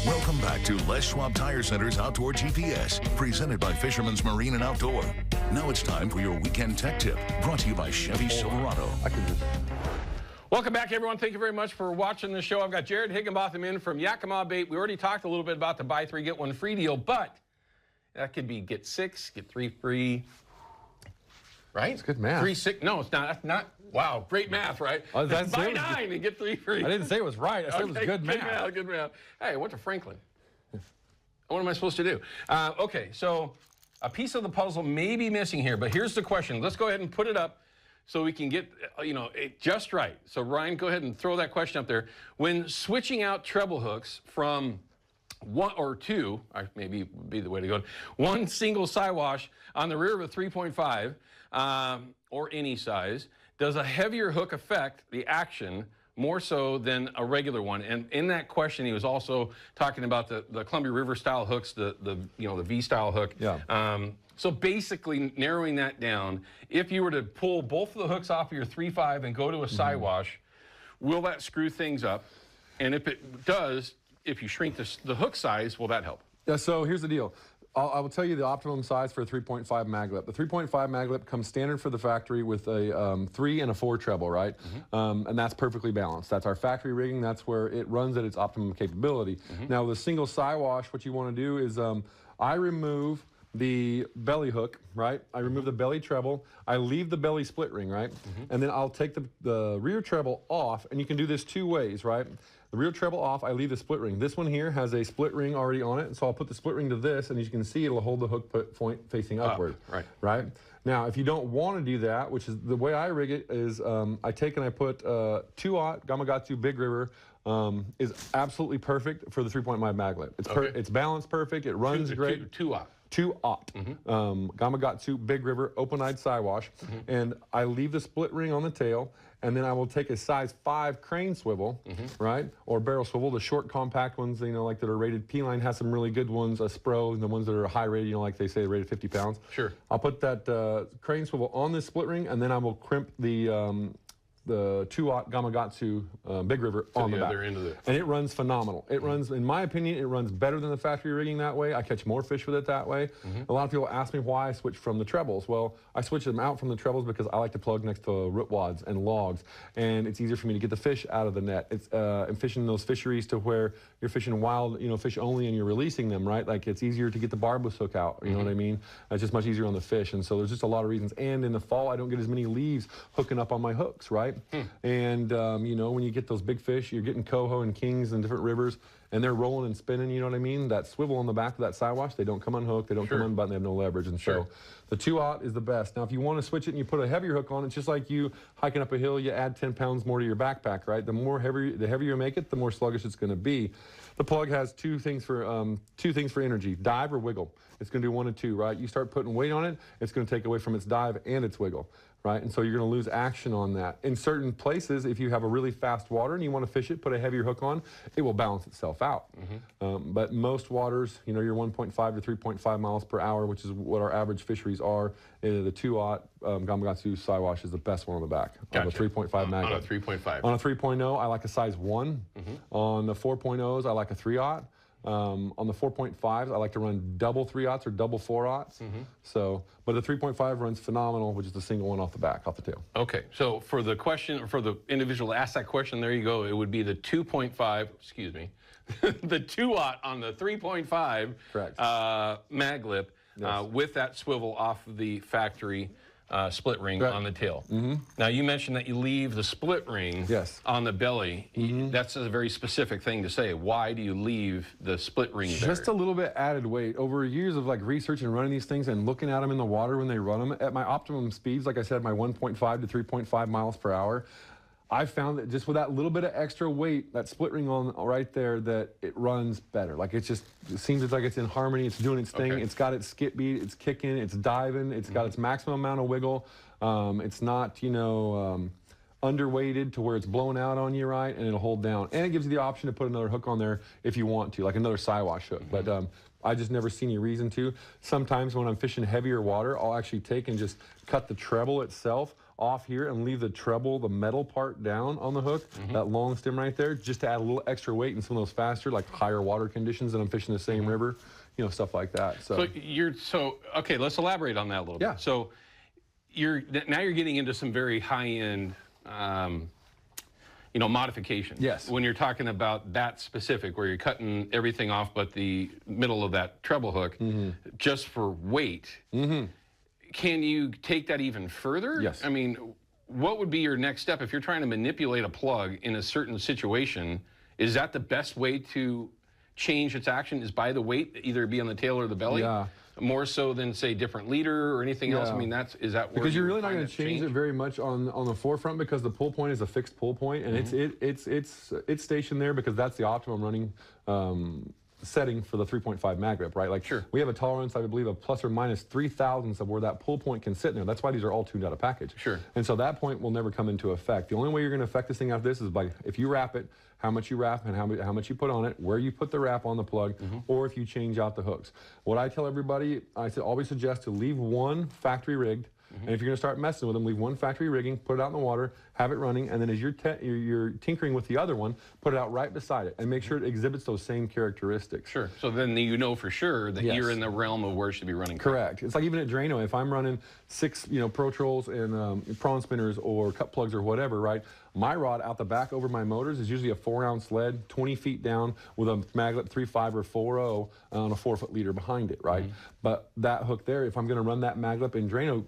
Welcome back to Les Schwab Tire Center's Outdoor GPS, presented by Fisherman's Marine and Outdoor. Now it's time for your weekend tech tip, brought to you by Chevy Silverado. Welcome back, everyone. Thank you very much for watching the show. I've got Jared Higginbotham in from Yakima Bait. We already talked a little bit about the buy three, get one free deal, but that could be get six, get three free. Right? It's good math. 3, 6. No, it's not. That's not. Wow, great math, right? Buy 9 and get 3 free. I didn't say it was right. I said it was good math. Good math. Hey, I went to Franklin. What am I supposed to do? Okay, so a piece of the puzzle may be missing here, but here's the question. Let's go ahead and put it up so we can get, it just right. So Ryan, go ahead and throw that question up there. When switching out treble hooks from 1 or 2, maybe would be the way to go, one single Siwash on the rear of a 3.5 or any size, does a heavier hook affect the action more so than a regular one? And in that question, he was also talking about the Columbia River style hooks, the V style hook. Yeah. So basically narrowing that down, if you were to pull both of the hooks off of your 3.5 and go to a Siwash, will that screw things up? And if it does, if you shrink the hook size, will that help? Yeah, so here's the deal. I will tell you the optimum size for a 3.5 mag lip. The 3.5 mag lip comes standard for the factory with a 3 and a 4 treble, right? And that's perfectly balanced. That's our factory rigging. That's where it runs at its optimum capability. Now, with a single Siwash, what you want to do is I remove the belly hook, right? I remove the belly treble. I leave the belly split ring, right? And then I'll take the rear treble off, and you can do this 2 ways, right? The rear treble off, I leave the split ring. This one here has a split ring already on it, so I'll put the split ring to this, and as you can see, it'll hold the hook point facing upward. Right? Now, if you don't want to do that, which is the way I rig it, is I take and I put 2-aught Gamakatsu Big River, is absolutely perfect for the 3.5 mag lip. It's balanced perfect, it runs great. 2-aught. 2-aught. Gamakatsu Big River open-eyed Siwash, and I leave the split ring on the tail, and then I will take a size 5 crane swivel, right, or barrel swivel, the short compact ones, like that are rated. P-Line has some really good ones, a Spro, and the ones that are high rated, like they say, rated 50 pounds. Sure. I'll put that crane swivel on this split ring, and then I will crimp the 2-aught Gamakatsu Big River on the back. Other end of it. And it runs phenomenal. It runs, in my opinion, it runs better than the factory rigging that way. I catch more fish with it that way. A lot of people ask me why I switch from the trebles. Well, I switch them out from the trebles because I like to plug next to root wads and logs, and it's easier for me to get the fish out of the net. It's I'm fishing those fisheries to where you're fishing wild, fish only, and you're releasing them, right? Like, it's easier to get the barbless hook out, you know what I mean? It's just much easier on the fish, and so there's just a lot of reasons. And in the fall, I don't get as many leaves hooking up on my hooks, right? And, when you get those big fish, you're getting coho and kings in different rivers, and they're rolling and spinning, you know what I mean? That swivel on the back of that Siwash, they don't come unhooked, they don't come unbuttoned, they have no leverage, and so the 2-aught is the best. Now, if you want to switch it and you put a heavier hook on, it's just like you hiking up a hill, you add 10 pounds more to your backpack, right? The heavier you make it, the more sluggish it's going to be. The plug has two things for energy: dive or wiggle. It's going to do 1 of 2, right? You start putting weight on it, it's going to take away from its dive and its wiggle, right? And so you're going to lose action on that. In certain places, if you have a really fast water and you want to fish it, put a heavier hook on, it will balance itself out. But most waters, your 1.5 to 3.5 miles per hour, which is what our average fisheries are, the 2-aught Gamakatsu Siwash is the best one on the back. On the 3.5 mag. On a 3.5. On a 3.0, I like a size 1. On the 4.0s, I like a 3-aught. On the 4.5s, I like to run double 3-aughts or double 4-aughts. But the 3.5 runs phenomenal, which is the single one off the tail. Okay, so for the individual to ask that question, there you go. It would be the 2.5, excuse me, the 2-aught on the 3.5 mag lip with that swivel off of the factory split ring on the tail. Now, you mentioned that you leave the split ring on the belly. That's a very specific thing to say. Why do you leave the split ring there? Just a little bit added weight. Over years of research and running these things and looking at them in the water when they run them, at my optimum speeds, like I said, my 1.5 to 3.5 miles per hour, I found that just with that little bit of extra weight, that split ring on right there, that it runs better. Like, it seems like it's in harmony, it's doing its thing, it's got its skip beat, it's kicking, it's diving, it's got its maximum amount of wiggle. It's not, underweighted to where it's blown out on you, right, and it'll hold down. And it gives you the option to put another hook on there if you want to, like another Siwash hook. But I just never seen any reason to. Sometimes when I'm fishing heavier water, I'll actually take and just cut the treble itself off here and leave the treble, the metal part down on the hook, that long stem right there, just to add a little extra weight in some of those faster, like higher water conditions that I'm fishing the same river, you know, stuff like that. So okay, let's elaborate on that a little bit. So now you're getting into some very high-end you know, modification. Yes. When you're talking about that specific, where you're cutting everything off but the middle of that treble hook, just for weight, can you take that even further? Yes. I mean, what would be your next step if you're trying to manipulate a plug in a certain situation? Is that the best way to change its action, is by the weight, either be on the tail or the belly? Yeah. More so than, say, different leader or anything else? I mean, is that where because you're really not going to change it very much on the forefront, because the pull point is a fixed pull point, and it's stationed there because that's the optimum running setting for the 3.5 mag grip, right? Like, we have a tolerance, I believe, of plus or minus 3,000ths of where that pull point can sit in there. That's why these are all tuned out of package. And so that point will never come into effect. The only way you're going to affect this thing out of this is by, if you wrap it, how much you wrap and how much you put on it, where you put the wrap on the plug, or if you change out the hooks. What I tell everybody, I always suggest to leave one factory rigged, and if you're going to start messing with them, leave one factory rigging, put it out in the water, have it running, and then as you're tinkering with the other one, put it out right beside it, and make sure it exhibits those same characteristics. So then you know for sure that you're in the realm of where it should be running. Correct. It's like even at Drano, if I'm running 6, Pro Trolls and prawn spinners or cut plugs or whatever, right? My rod out the back over my motors is usually a 4-ounce lead, 20 feet down with a maglet 3.5 or 4.0 on a 4-foot leader behind it, right? But that hook there, if I'm going to run that maglet in Drano,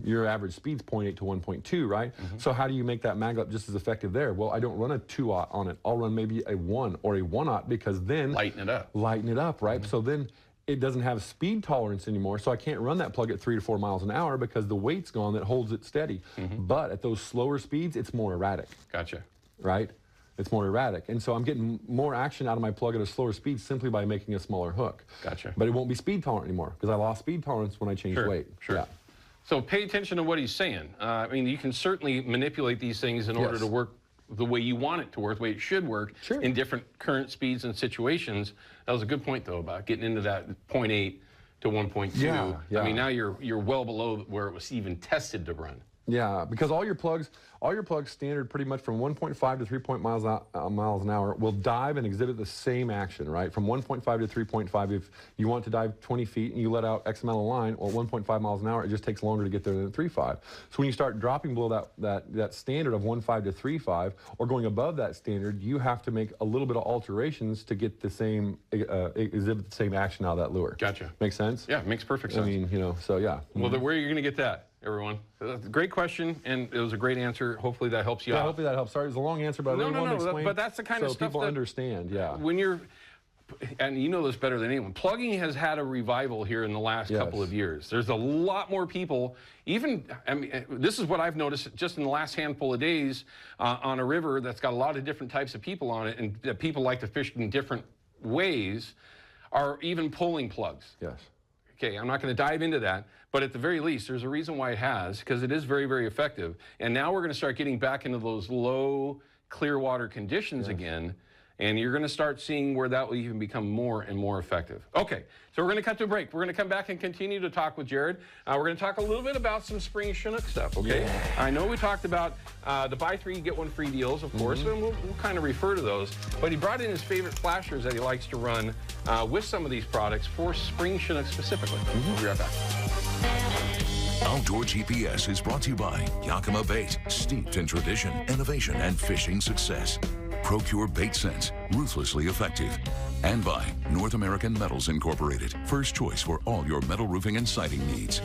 your average speed's 0.8 to 1.2, right? So how do you make that maglet just as effective there? Well, I don't run a 2-aught on it. I'll run maybe a 1 or a 1-aught, because then lighten it up, right? So then it doesn't have speed tolerance anymore, so I can't run that plug at 3 to 4 miles an hour because the weight's gone that holds it steady. But at those slower speeds, it's more erratic. Gotcha. Right? It's more erratic. And so I'm getting more action out of my plug at a slower speed simply by making a smaller hook. Gotcha. But it won't be speed tolerant anymore because I lost speed tolerance when I changed weight. Yeah. So pay attention to what he's saying. I mean, you can certainly manipulate these things in order to work the way you want it to work, the way it should work in different current speeds and situations. That was a good point, though, about getting into that 0.8 to 1.2. I mean, now you're well below where it was even tested to run. Yeah, because all your plugs standard pretty much from 1.5 to 3 miles an hour will dive and exhibit the same action, right? From 1.5 to 3.5, if you want to dive 20 feet and you let out X amount of line, or 1.5 miles an hour, it just takes longer to get there than at 3.5. So when you start dropping below that standard of 1.5 to 3.5, or going above that standard, you have to make a little bit of alterations to get the same, exhibit the same action out of that lure. Gotcha. Make sense? Yeah, it makes perfect sense. I mean, so yeah. Well, where are you going to get that, everyone? Great question, and it was a great answer. Hopefully that helps you out. Hopefully that helps. Sorry, it was a long answer, but I really wanted to explain. But that's the kind of so stuff people that understand. When you're, and you know this better than anyone, plugging has had a revival here in the last couple of years. There's a lot more people. Even, I mean, this is what I've noticed just in the last handful of days on a river that's got a lot of different types of people on it, and that people like to fish in different ways, are even pulling plugs. Yes. Okay, I'm not going to dive into that, but at the very least, there's a reason why it has, because it is very, very effective. And now we're going to start getting back into those low, clear water conditions again, and you're going to start seeing where that will even become more and more effective. Okay, so we're going to cut to a break. We're going to come back and continue to talk with Jared. We're going to talk a little bit about some spring Chinook stuff, okay? I know we talked about the buy 3, get 1 free deals, of course, and we'll kind of refer to those. But he brought in his favorite flashers that he likes to run with some of these products for spring Chinook specifically. We'll be right back. Outdoor GPS is brought to you by Yakima Bait, steeped in tradition, innovation, and fishing success. Procure Bait Sense, ruthlessly effective. And by North American Metals Incorporated, first choice for all your metal roofing and siding needs.